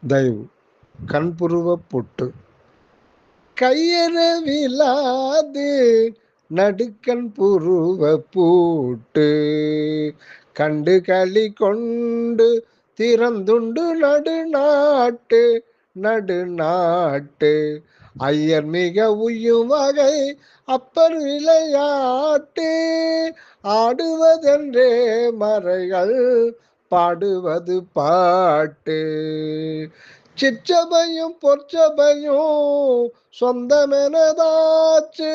தயவு கண்புருவ பொட்டு கையறவிலாது நடுக்கண் புருவ பூட்டு கண்டு களி கொண்டு திறந்துண்டு நடுநாட்டு நடுநாட்டு ஐயர் மிக உய்யும் வகை அப்பர் விளையாட்டு ஆடுவதென்றே மறைகள் பாடுவது பாட்டு சிற்றபையும் பொற்சபையும் சொந்தமெனதாச்சு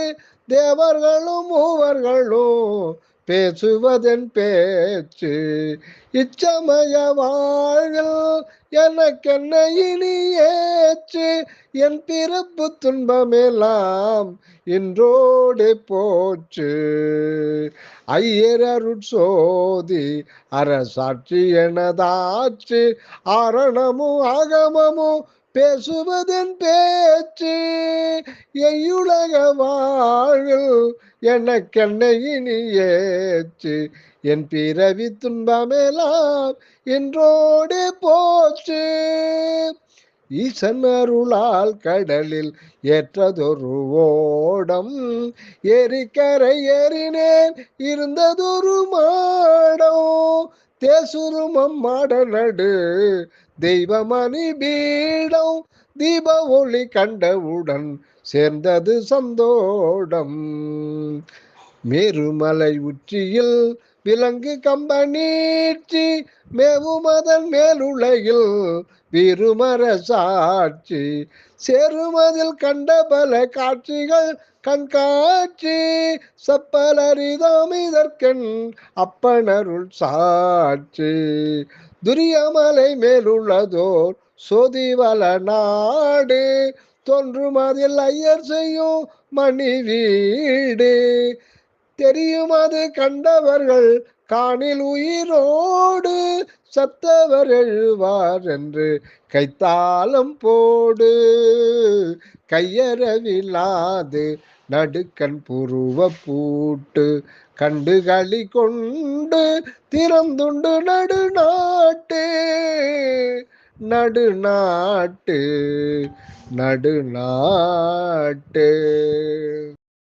தேவர்களும் மூவர்களும் பேசுவதென் பேச்சு இச்சமய வாழ்கள் எனக்கென்ன இனி ஏச்சு என் பிறப்பு துன்பமெல்லாம் இன்றோடு போச்சு ஐயர் அருட்சோதி அரசாட்சி எனதாச்சு ஆரணமும் ஆகமமும் பேசுவதன் பேச்சு எய்யுலக வாழ்வில் எனக்கென்ன இனி ஏச்சு என் பிறவி துன்பமெல்லாம் இன்றோடு போச்சு ஈசன் அருளால் கடலில் ஏற்றதொரு ஓடம் ஏரிக்கரை ஏறினேன் இருந்ததொரு மாடம் தேசுருமம் மாட நடு தெய்வமணி பீடம் தீப ஒளி கண்டவுடன் சேர்ந்தது சந்தோடம் மேருமலை உச்சியில் விலங்கு கம்ப நீட்சி மேவுமதன் மேலுலகில் வீருமர சாட்சி சேருமதில் கண்ட பல காட்சிகள் கண்காட்சி சப்பலரிதம் இதற்கென் அப்பனருள் சாட்சி துரியமலை மேலுள்ளதோர் சோதிவல நாடு தோன்றுமதில் ஐயர் செய்யும் மணி வீடு தெரியும் அது கண்டவர்கள் காணில் உயிரோடு சத்தவர் எழுவார் என்று கைத்தாளம் போடு கையறவிலாது நடுக்கண் புருவ பூட்டு கண்டு களி கொண்டு திறந்துண்டு நடுநாட்டு நடுநாட்டு நடுநாட்டு